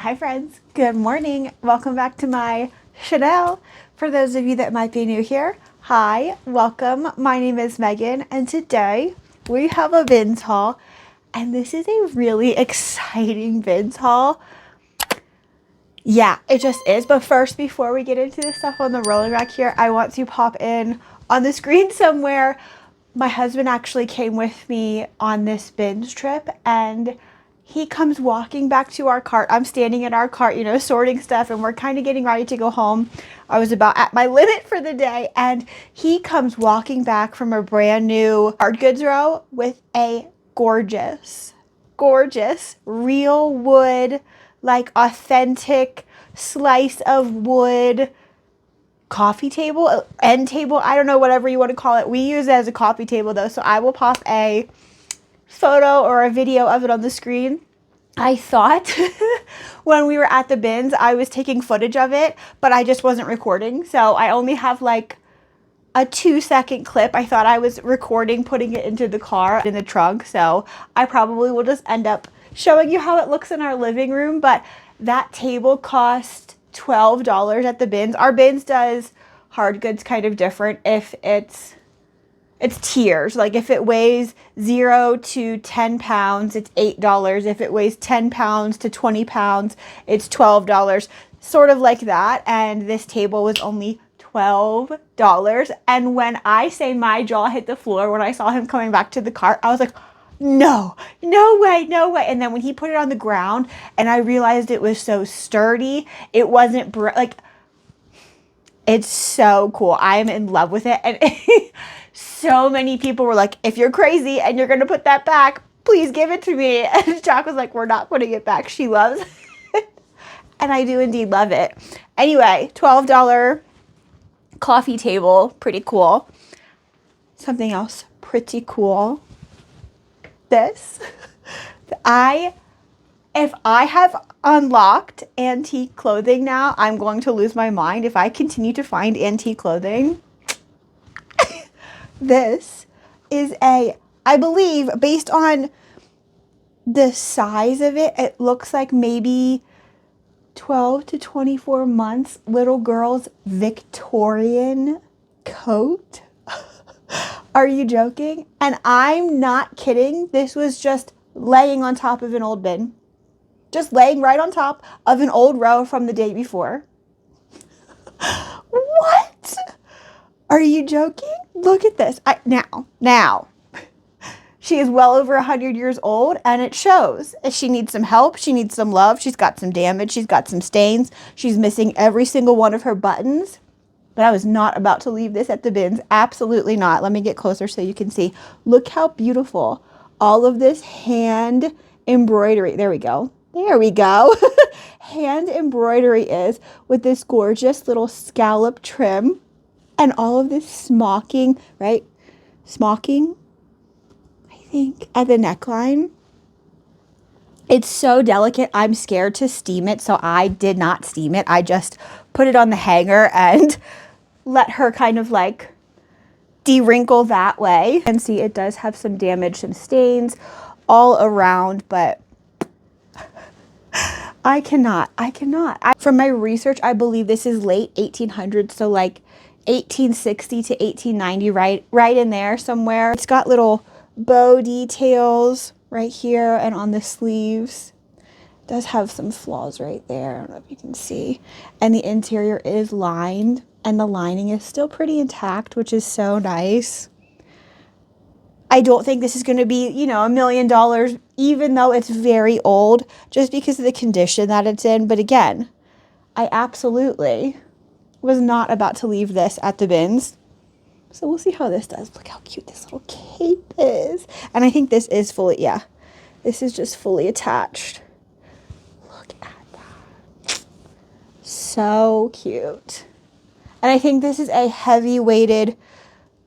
Hi friends, good morning. Welcome back to my channel. For those of you that might be new here, hi, welcome. My name is Megan and today we have a bins haul and this is a really exciting bins haul. Yeah, it just is. But first, before we get into the stuff on the rolling rack here, I want to pop in on the screen somewhere. My husband actually came with me on this bins trip and he comes walking back to our cart. I'm standing at our cart, sorting stuff, and we're kind of getting ready to go home. I was about at my limit for the day, and he comes walking back from a brand new hard goods row with a gorgeous real wood, like authentic slice of wood coffee table, end table. I don't know, whatever you want to call it. We use it as a coffee table though, so I will pop a photo or a video of it on the screen. I thought when we were at the bins, I was taking footage of it, but I just wasn't recording. So I only have like a 2-second clip. I thought I was recording, putting it into the car in the trunk. So I probably will just end up showing you how it looks in our living room. But that table cost $12 at the bins. Our bins does hard goods kind of different. If it's tiers. Like if it weighs 0 to 10 pounds, it's $8. If it weighs 10 pounds to 20 pounds, it's $12. Sort of like that. And this table was only $12. And when I say my jaw hit the floor when I saw him coming back to the cart, I was like, no way. And then when he put it on the ground and I realized it was so sturdy, it wasn't like, it's so cool. I am in love with it. And so many people were like, if you're crazy and you're going to put that back, please give it to me. And Jack was like, we're not putting it back. She loves it. And I do indeed love it. Anyway, $12 coffee table. Pretty cool. Something else pretty cool. This. If I have unlocked antique clothing now, I'm going to lose my mind if I continue to find antique clothing. This is I believe, based on the size of it, it looks like maybe 12 to 24 months little girl's Victorian coat. Are you joking? And I'm not kidding. This was just laying on top of an old bin. Just laying right on top of an old row from the day before. What? Are you joking? Look at this. Now. She is well over 100 years old and it shows. She needs some help. She needs some love. She's got some damage. She's got some stains. She's missing every single one of her buttons. But I was not about to leave this at the bins. Absolutely not. Let me get closer so you can see. Look how beautiful all of this hand embroidery. There we go. Hand embroidery is with this gorgeous little scallop trim and all of this smocking, right? Smocking, I think, at the neckline. It's so delicate. I'm scared to steam it, so I did not steam it. I just put it on the hanger and let her kind of like de-wrinkle that way. And see, it does have some damage, some stains all around, but I cannot. From my research, I believe this is late 1800s, so like 1860 to 1890, right in there somewhere. It's got little bow details right here and on the sleeves. It does have some flaws right there. I don't know if you can see. And the interior is lined and the lining is still pretty intact, which is so nice. I don't think this is going to be, $1 million, even though it's very old, just because of the condition that it's in. But again, I absolutely was not about to leave this at the bins. So we'll see how this does. Look how cute this little cape is. And I think this is this is just fully attached. Look at that. So cute. And I think this is a heavy weighted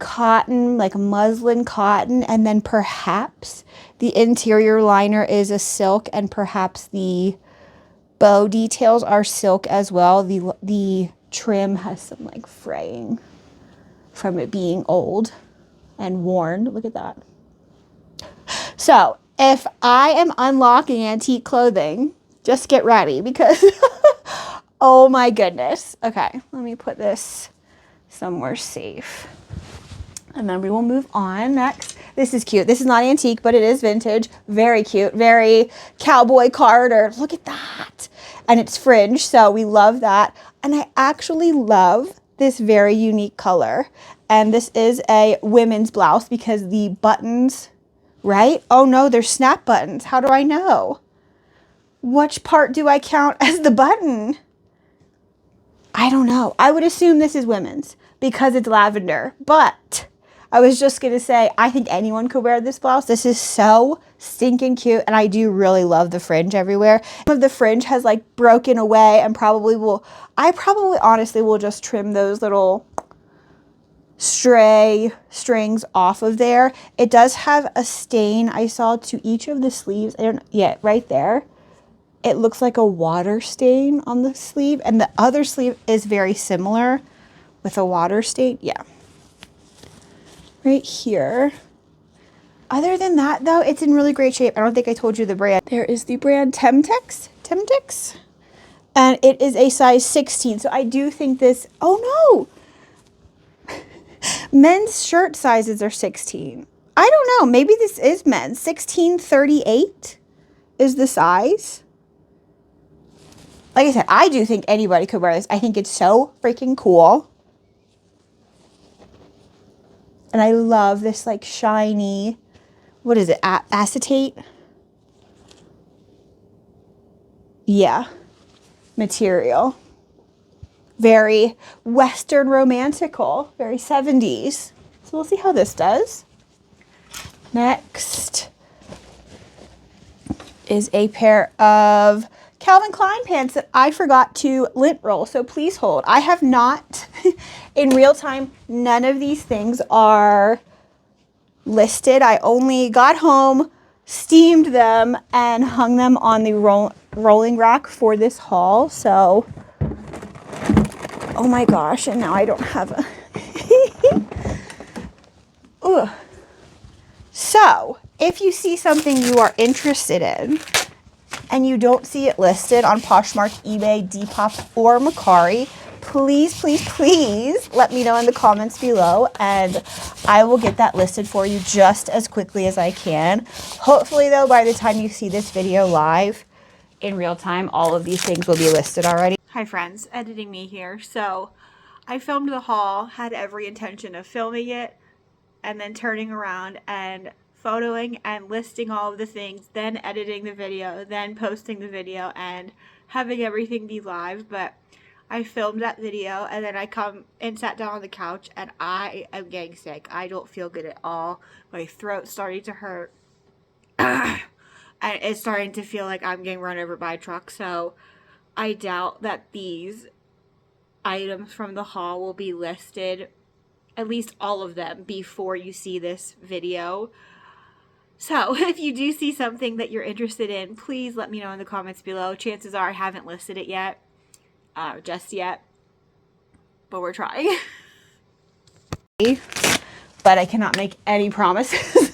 cotton, like muslin cotton, and then perhaps the interior liner is a silk, and perhaps the bow details are silk as well. The trim has some like fraying from it being old and worn. Look at that. So if I am unlocking antique clothing, just get ready because, oh my goodness. Okay, let me put this somewhere safe. And then we will move on next. This is cute. This is not antique, but it is vintage. Very cute. Very cowboy Carter. Look at that. And it's fringe, so we love that. And I actually love this very unique color. And this is a women's blouse because the buttons, right? Oh no, they're snap buttons. How do I know? Which part do I count as the button? I don't know. I would assume this is women's because it's lavender, but I was just going to say, I think anyone could wear this blouse. This is so stinking cute. And I do really love the fringe everywhere. Some of the fringe has like broken away and I probably honestly will just trim those little stray strings off of there. It does have a stain I saw to each of the sleeves. I don't know, yeah, right there. It looks like a water stain on the sleeve, and the other sleeve is very similar with a water stain. Yeah. Right here. Other than that, though, it's in really great shape. I don't think I told you the brand. There is the brand Temtex, and it is a size 16. So I do think this, oh no, men's shirt sizes are 16. I don't know, maybe this is men's. 1638 is the size. Like I said, I do think anybody could wear this. I think it's so freaking cool. And I love this like shiny, what is it, acetate? Yeah, material. Very Western romantical, very 70s. So we'll see how this does. Next is a pair of Calvin Klein pants that I forgot to lint roll, so please hold. I have not, in real time, none of these things are listed. I only got home, steamed them, and hung them on the rolling rack for this haul, so, oh my gosh, and now I don't have a, Ugh. So, if you see something you are interested in, and you don't see it listed on Poshmark, eBay, Depop, or Mercari, please, please, please let me know in the comments below, and I will get that listed for you just as quickly as I can. Hopefully, though, by the time you see this video live in real time, all of these things will be listed already. Hi, friends. Editing me here. So, I filmed the haul, had every intention of filming it, and then turning around and photoing and listing all of the things, then editing the video, then posting the video, and having everything be live. But I filmed that video, and then I come and sat down on the couch, and I am getting sick. I don't feel good at all. My throat's starting to hurt, and it's starting to feel like I'm getting run over by a truck. So I doubt that these items from the haul will be listed, at least all of them, before you see this video. So if you do see something that you're interested in, please let me know in the comments below. Chances are I haven't listed it yet, just yet, but we're trying. But I cannot make any promises.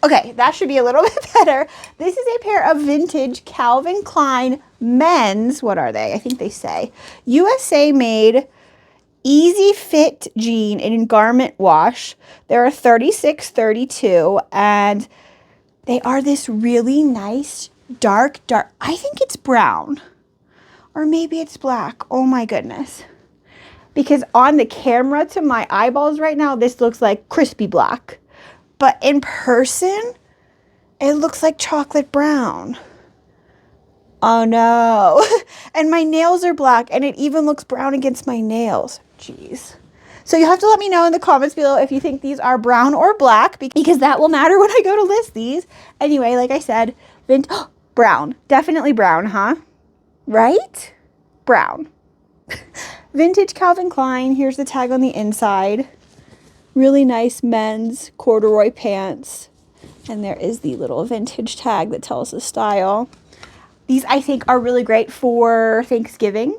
Okay, that should be a little bit better. This is a pair of vintage Calvin Klein men's, what are they? I think they say USA made easy fit jean in garment wash. There are 36, 32, and they are this really nice dark, I think it's brown, or maybe it's black. Oh my goodness. Because on the camera to my eyeballs right now, this looks like crispy black. But in person, it looks like chocolate brown. Oh no. And my nails are black, and it even looks brown against my nails. Jeez. So you have to let me know in the comments below if you think these are brown or black, because that will matter when I go to list these. Anyway, like I said, brown. Definitely brown, huh? Right? Brown. Vintage Calvin Klein. Here's the tag on the inside. Really nice men's corduroy pants. And there is the little vintage tag that tells the style. These, I think, are really great for Thanksgiving,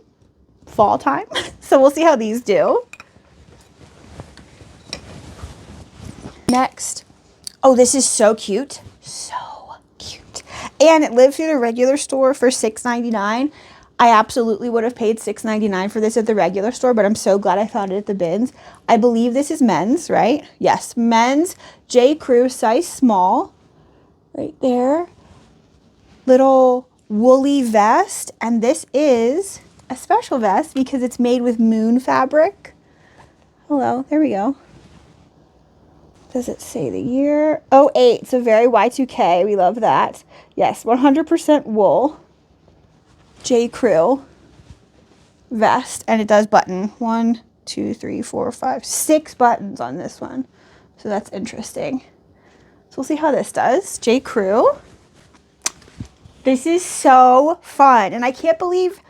fall time. So we'll see how these do. Next. Oh, this is so cute. So cute. And it lived through the regular store for $6.99. I absolutely would have paid $6.99 for this at the regular store, but I'm so glad I found it at the bins. I believe this is men's, right? Yes, men's J.Crew size small. Right there. Little woolly vest. And this is a special vest because it's made with moon fabric. Hello, there we go. Does it say the year? Oh, 08, so very Y2K. We love that. Yes, 100% wool. J.Crew vest, and it does button 1, 2, 3, 4, 5, 6 buttons on this one. So that's interesting. So we'll see how this does. J.Crew. This is so fun, and I can't believe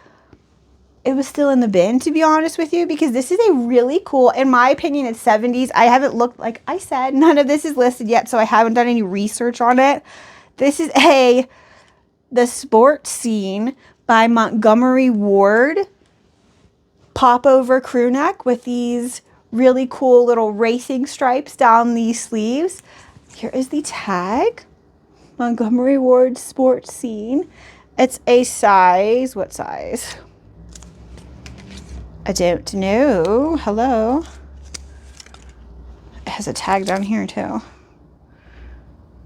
it was still in the bin, to be honest with you, because this is a really cool, in my opinion, it's 70s. I haven't looked, like I said, none of this is listed yet, so I haven't done any research on it. This is the Sport Scene by Montgomery Ward pop-over crew neck with these really cool little racing stripes down these sleeves. Here is the tag. Montgomery Ward Sport Scene. It's a size, what size? I don't know. Hello. It has a tag down here too.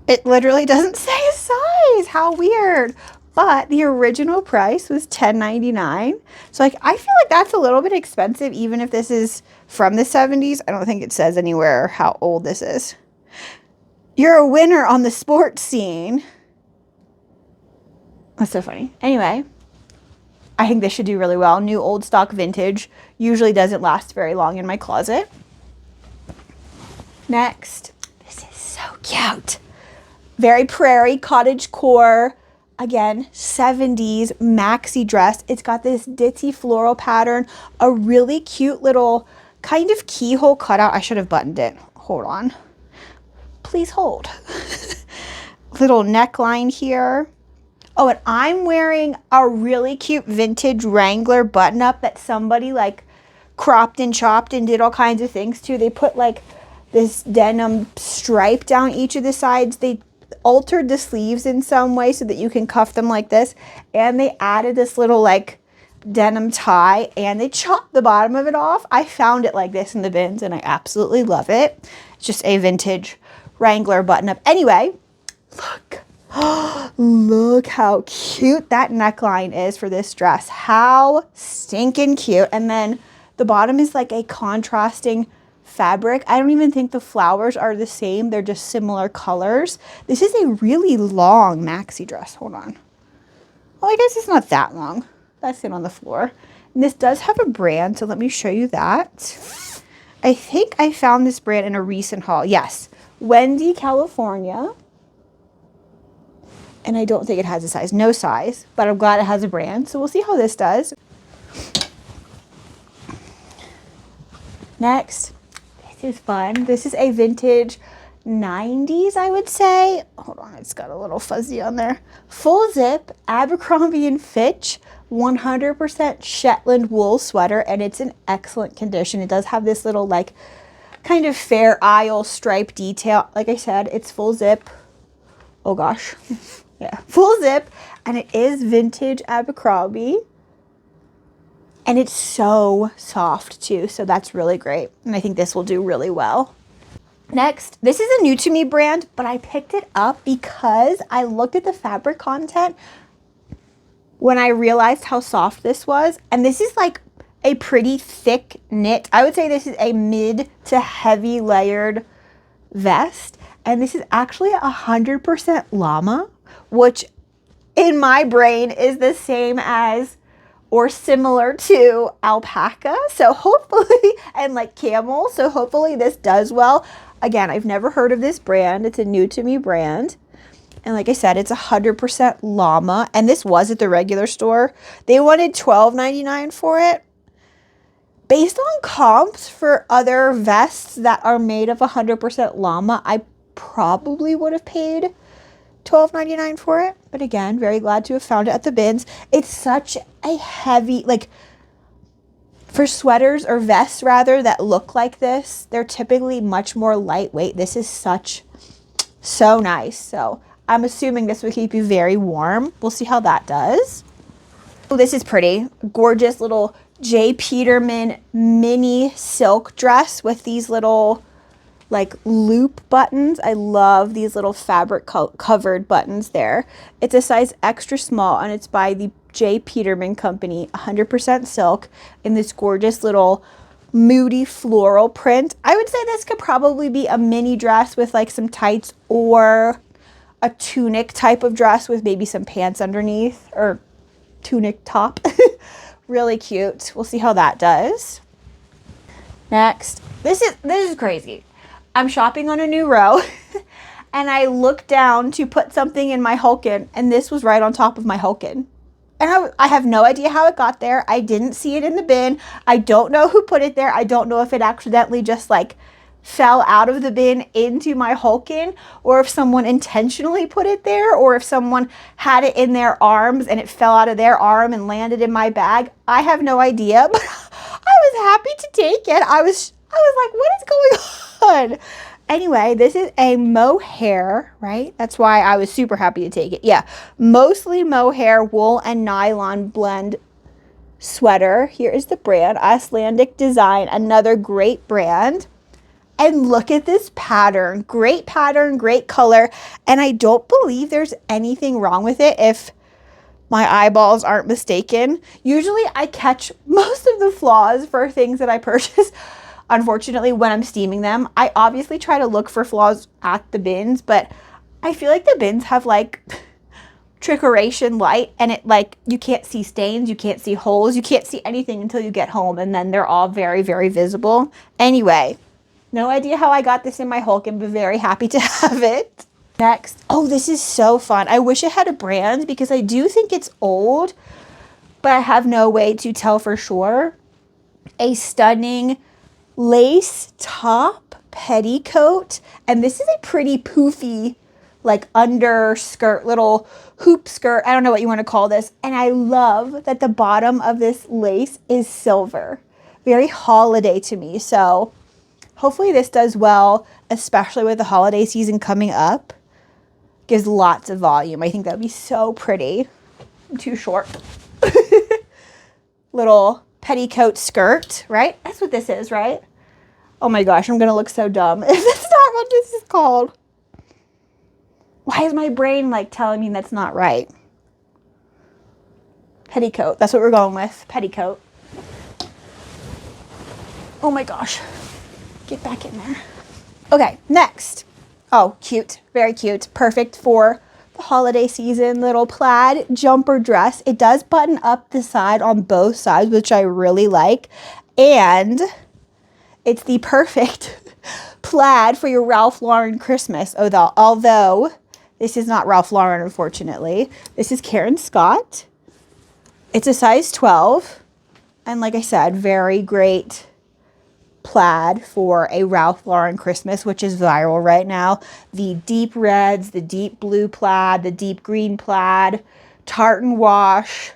It literally doesn't say a size. How weird. But the original price was $10.99. So like, I feel like that's a little bit expensive, even if this is from the 70s. I don't think it says anywhere how old this is. You're a winner on the Sports Scene. That's so funny. Anyway, I think this should do really well. New old stock vintage usually doesn't last very long in my closet. Next, this is so cute. Very Prairie cottage core. Again, 70s maxi dress. It's got this ditzy floral pattern, a really cute little kind of keyhole cutout. I should have buttoned it. Hold on. Please hold. Little neckline here. Oh, and I'm wearing a really cute vintage Wrangler button up that somebody like cropped and chopped and did all kinds of things to. They put like this denim stripe down each of the sides. They altered the sleeves in some way so that you can cuff them like this. And they added this little like denim tie and they chopped the bottom of it off. I found it like this in the bins and I absolutely love it. It's just a vintage Wrangler button up. Anyway, look. Look how cute that neckline is for this dress. How stinking cute. And then the bottom is like a contrasting fabric. I don't even think the flowers are the same. They're just similar colors. This is a really long maxi dress. Hold on. Well, I guess it's not that long. That's it on the floor. And this does have a brand, so let me show you that. I think I found this brand in a recent haul. Yes, Wendy, California. And I don't think it has a size. No size, but I'm glad it has a brand. So we'll see how this does. Next, this is fun. This is a vintage 90s, I would say. Hold on, it's got a little fuzzy on there. Full zip, Abercrombie & Fitch, 100% Shetland wool sweater, and it's in excellent condition. It does have this little like kind of Fair Isle stripe detail. Like I said, it's full zip. Oh gosh. Yeah, full zip, and it is vintage Abercrombie, and it's so soft too, so that's really great, and I think this will do really well. Next, this is a new to me brand, but I picked it up because I looked at the fabric content when I realized how soft this was, and this is like a pretty thick knit. I would say this is a mid to heavy layered vest, and this is actually 100% llama, which in my brain is the same as or similar to alpaca. So hopefully, and like camel. So hopefully this does well. Again, I've never heard of this brand. It's a new to me brand. And like I said, it's 100% llama. And this was at the regular store. They wanted $12.99 for it. Based on comps for other vests that are made of 100% llama, I probably would have paid $12.99 for it, but again, very glad to have found it at the bins. It's such a heavy, like for sweaters or vests rather that look like this, they're typically much more lightweight. This is so nice. So I'm assuming this would keep you very warm. We'll see how that does. Oh, this is pretty. Gorgeous little J. Peterman mini silk dress with these little like loop buttons. I love these little fabric covered buttons there. It's a size extra small and it's by the J. Peterman company, 100% silk in this gorgeous little moody floral print. I would say this could probably be a mini dress with like some tights or a tunic type of dress with maybe some pants underneath or tunic top. Really cute. We'll see how that does. Next, this is crazy. I'm shopping on a new row and I look down to put something in my Hulkin and this was right on top of my Hulkin. And I have no idea how it got there. I didn't see it in the bin. I don't know who put it there. I don't know if it accidentally just like fell out of the bin into my Hulkin or if someone intentionally put it there or if someone had it in their arms and it fell out of their arm and landed in my bag. I have no idea, but I was happy to take it. I was like, what is going on? Anyway, this is a mohair, right? That's why I was super happy to take it. Yeah, mostly mohair, wool, and nylon blend sweater. Here is the brand, Icelandic Design, another great brand. And look at this pattern, great color. And I don't believe there's anything wrong with it if my eyeballs aren't mistaken. Usually I catch most of the flaws for things that I purchase. Unfortunately, when I'm steaming them, I obviously try to look for flaws at the bins, but I feel like the bins have like trickeration light and it like, you can't see stains, you can't see holes, you can't see anything until you get home and then they're all very, very visible. Anyway, no idea how I got this in my Hulkin, but very happy to have it. Next, oh, this is so fun. I wish it had a brand because I do think it's old, but I have no way to tell for sure. A stunning lace top petticoat, and this is a pretty poofy like underskirt, little hoop skirt, I don't know what you want to call this, and I love that the bottom of this lace is silver. Very holiday to me, so hopefully this does well, especially with the holiday season coming up. Gives lots of volume. I think that would be so pretty. I'm too short. Little petticoat skirt, right? That's what this is, right? Oh my gosh, I'm gonna look so dumb if that's not what this is called. Why is my brain like telling me that's not right? Petticoat, that's what we're going with, petticoat. Oh my gosh, get back in there. Okay, next. Oh, cute, very cute, perfect for the holiday season, little plaid jumper dress. It does button up the side on both sides, which I really like. And it's the perfect plaid for your Ralph Lauren Christmas. Although this is not Ralph Lauren, unfortunately. This is Karen Scott. It's a size 12. And like I said, very great plaid for a Ralph Lauren Christmas, which is viral right now. The deep reds, the deep blue plaid, the deep green plaid, tartan wash,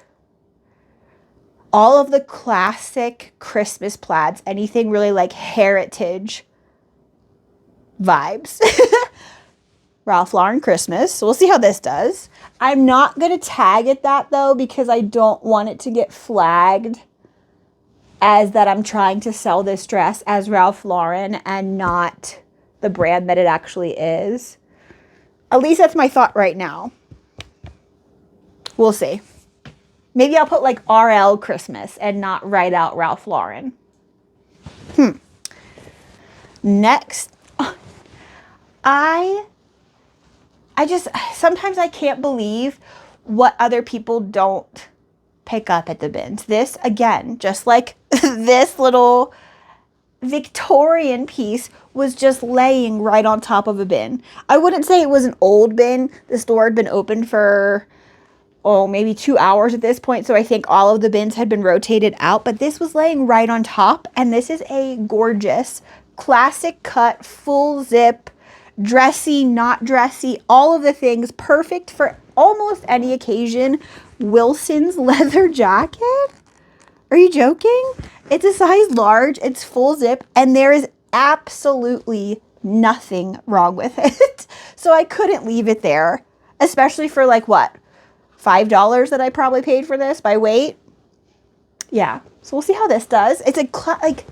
all of the classic Christmas plaids, anything really like heritage vibes. Ralph Lauren Christmas. So we'll see how this does. I'm not going to tag it that though, because I don't want it to get flagged as that I'm trying to sell this dress as Ralph Lauren and not the brand that it actually is. At least that's my thought right now. We'll see. Maybe I'll put like RL Christmas and not write out Ralph Lauren. Next, I just, sometimes I can't believe what other people don't pick up at the bins. This, again, just like this little Victorian piece was just laying right on top of a bin. I wouldn't say it was an old bin. The store had been open for, oh, maybe 2 hours at this point. So I think all of the bins had been rotated out, but this was laying right on top. And this is a gorgeous classic cut, full zip, dressy, not dressy, all of the things, perfect for almost any occasion. Wilson's leather jacket? Are you joking? It's a size large, it's full zip, and there is absolutely nothing wrong with it. So I couldn't leave it there. especially for like what, $5 that I probably paid for this by weight. Yeah, so we'll see how this does. It's a like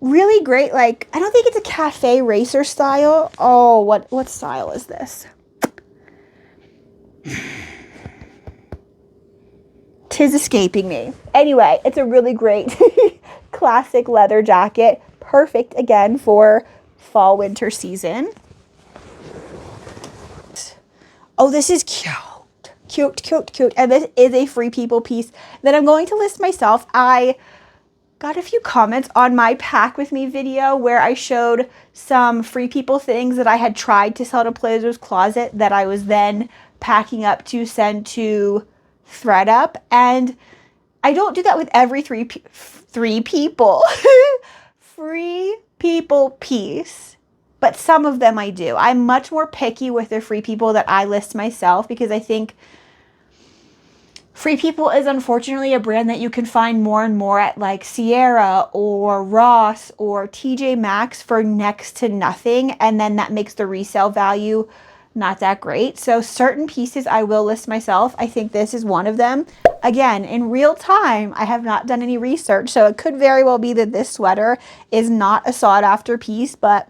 really great, like, I don't think it's a cafe racer style. Oh, what style is this? Tis escaping me. Anyway, it's a really great classic leather jacket. Perfect, again, for fall, winter season. Oh, this is cute. Cute, cute, cute. And this is a Free People piece that I'm going to list myself. I got a few comments on my pack with me video where I showed some Free People things that I had tried to sell to Plazer's Closet that I was then packing up to send to THREDUP. And I don't do that with every Free People piece. But some of them I do. I'm much more picky with the Free People that I list myself because I think Free People is unfortunately a brand that you can find more and more at like Sierra or Ross or TJ Maxx for next to nothing. And then that makes the resale value not that great. So certain pieces I will list myself. I think this is one of them. Again, in real time, I have not done any research. So it could very well be that this sweater is not a sought after piece, but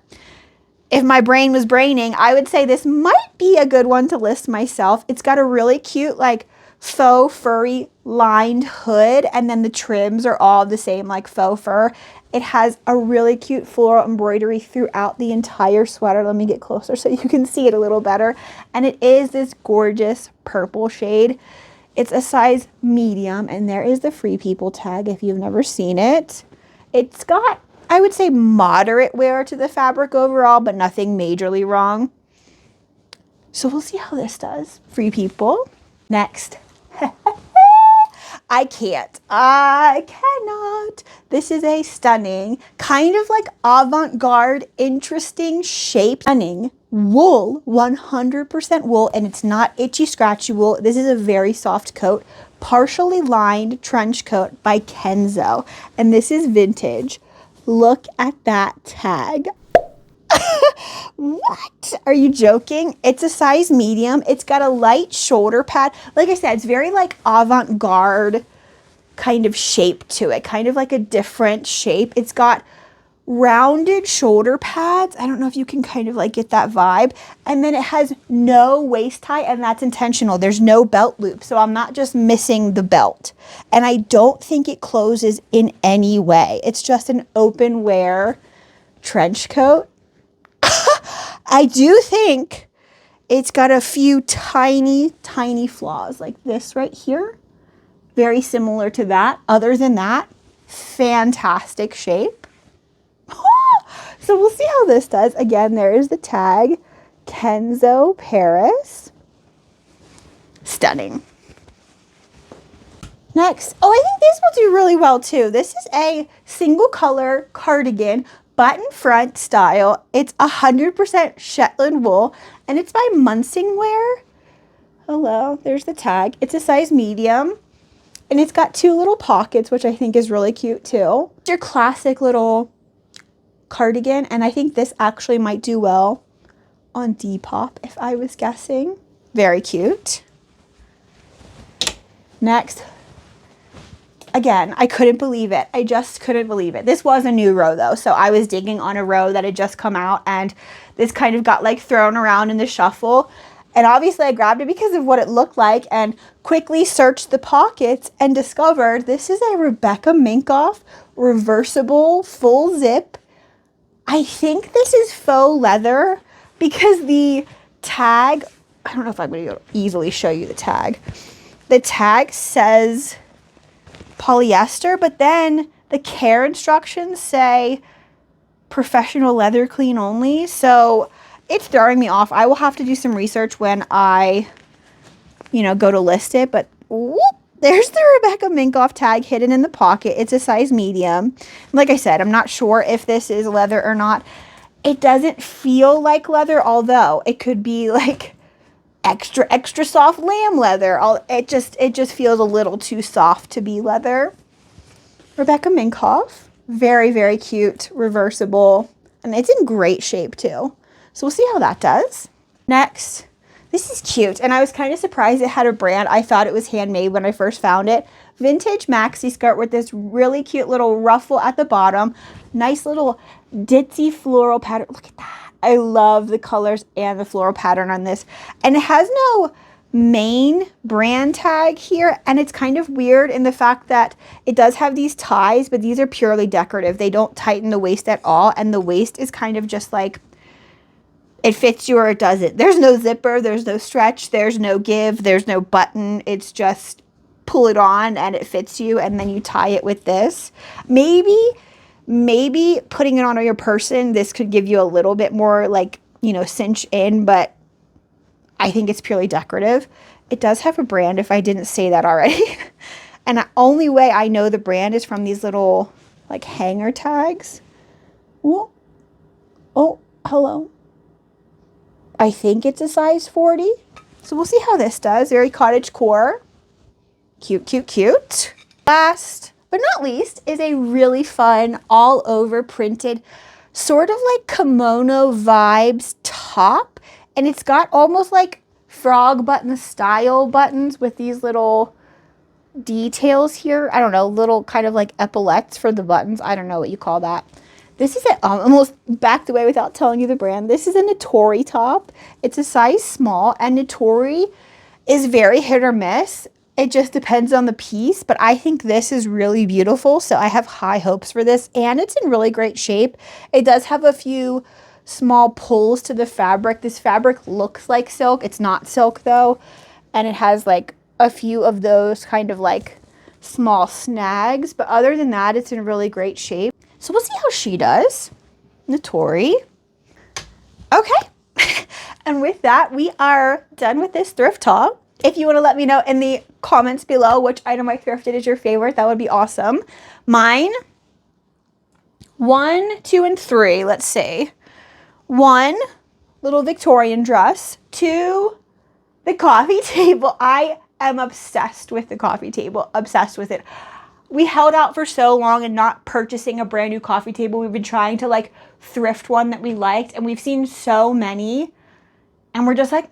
if my brain was braining, I would say this might be a good one to list myself. It's got a really cute, like, faux furry lined hood, and then the trims are all the same, like faux fur. It has a really cute floral embroidery throughout the entire sweater. Let me get closer so you can see it a little better. And it is this gorgeous purple shade. It's a size medium, and there is the Free People tag if you've never seen it. It's got, I would say, moderate wear to the fabric overall, but nothing majorly wrong. So we'll see how this does. Free People. Next. I cannot. This is a stunning, kind of like avant-garde, interesting shape. Stunning wool, 100% wool, and it's not itchy, scratchy wool. This is a very soft coat, partially lined trench coat by Kenzo, and this is vintage. Look at that tag. What? Are you joking? It's a size medium. It's got a light shoulder pad. Like I said, it's very like avant-garde kind of shape to it. Kind of like a different shape. It's got rounded shoulder pads. I don't know if you can kind of like get that vibe. And then it has no waist tie, and that's intentional. There's no belt loop. So I'm not just missing the belt. And I don't think it closes in any way. It's just an open wear trench coat. I do think it's got a few tiny, tiny flaws like this right here. Very similar to that. Other than that, fantastic shape. So we'll see how this does. Again, there is the tag. Kenzo Paris. Stunning. Next. Oh, I think this will do really well too. This is a single color cardigan, button front style. It's 100% Shetland wool, and it's by Munsingwear. Hello, there's the tag. It's a size medium, and it's got two little pockets, which I think is really cute too. It's your classic little cardigan, and I think this actually might do well on Depop if I was guessing. Very cute. Next. Again, I couldn't believe it. I just couldn't believe it. This was a new row though, so I was digging on a row that had just come out, and this kind of got like thrown around in the shuffle. And obviously I grabbed it because of what it looked like, and quickly searched the pockets and discovered this is a Rebecca Minkoff reversible full zip. I think this is faux leather because the tag, I don't know if I'm going to easily show you the tag. The tag says polyester, but then the care instructions say professional leather clean only. So it's throwing me off. I will have to do some research when I, go to list it. But whoop, there's the Rebecca Minkoff tag hidden in the pocket. It's a size medium. Like I said, I'm not sure if this is leather or not. It doesn't feel like leather, although it could be like extra soft lamb leather. It just feels a little too soft to be leather. Rebecca Minkoff, very, very cute, reversible, and it's in great shape too. So we'll see how that does. Next, This is cute, and I was kind of surprised it had a brand. I thought it was handmade when I first found it. Vintage maxi skirt with this really cute little ruffle at the bottom. Nice little ditzy floral pattern. Look at that. I love the colors and the floral pattern on this. And it has no main brand tag here, and it's kind of weird in the fact that it does have these ties, but these are purely decorative. They don't tighten the waist at all, and the waist is kind of just like, it fits you or it doesn't. There's no zipper, there's no stretch, there's no give, there's no button. It's just pull it on and it fits you, and then you tie it with this. Maybe putting it on your person, this could give you a little bit more, like, you know, cinch in, but I think it's purely decorative. It does have a brand, if I didn't say that already. And the only way I know the brand is from these little, like, hanger tags. Oh, hello. I think it's a size 40. So we'll see how this does. Very cottagecore. Cute, cute, cute. Last but not least is a really fun all over printed sort of like kimono vibes top. And it's got almost like frog button style buttons with these little details here. I don't know, little kind of like epaulettes for the buttons. I don't know what you call that. This is it. Almost backed away without telling you the brand. This is a Natori top. It's a size small, and Natori is very hit or miss. It just depends on the piece, but I think this is really beautiful, so I have high hopes for this, and it's in really great shape. It does have a few small pulls to the fabric. This fabric looks like silk. It's not silk though, and it has like a few of those kind of like small snags, but other than that, it's in really great shape. So we'll see how she does. Natori. Okay. And with that, we are done with this thrift haul. If you want to let me know in the comments below which item I thrifted is your favorite, that would be awesome. Mine, 1, 2, and 3, let's see. 1, little Victorian dress. 2, the coffee table. I am obsessed with the coffee table. Obsessed with it. We held out for so long and not purchasing a brand new coffee table. We've been trying to like thrift one that we liked, and we've seen so many, and we're just like,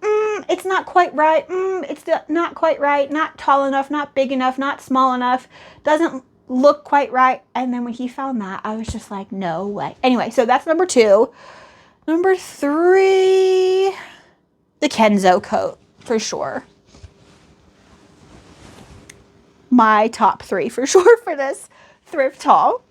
it's not quite right. It's not quite right. Not tall enough, not big enough, not small enough. Doesn't look quite right. And then when he found that, I was just like, no way. Anyway, so that's number 2. Number 3, the Kenzo coat for sure. My top 3 for sure for this thrift haul.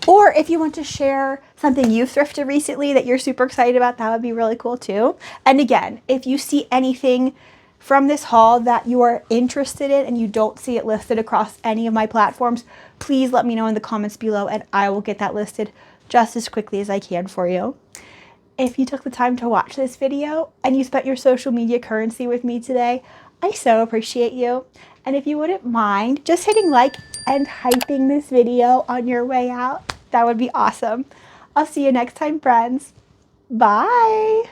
Or if you want to share something you've thrifted recently that you're super excited about, that would be really cool too. And again, if you see anything from this haul that you are interested in and you don't see it listed across any of my platforms, please let me know in the comments below, and I will get that listed just as quickly as I can for you. If you took the time to watch this video and you spent your social media currency with me today, I so appreciate you. And if you wouldn't mind just hitting like and hyping this video on your way out, that would be awesome. I'll see you next time, friends. Bye.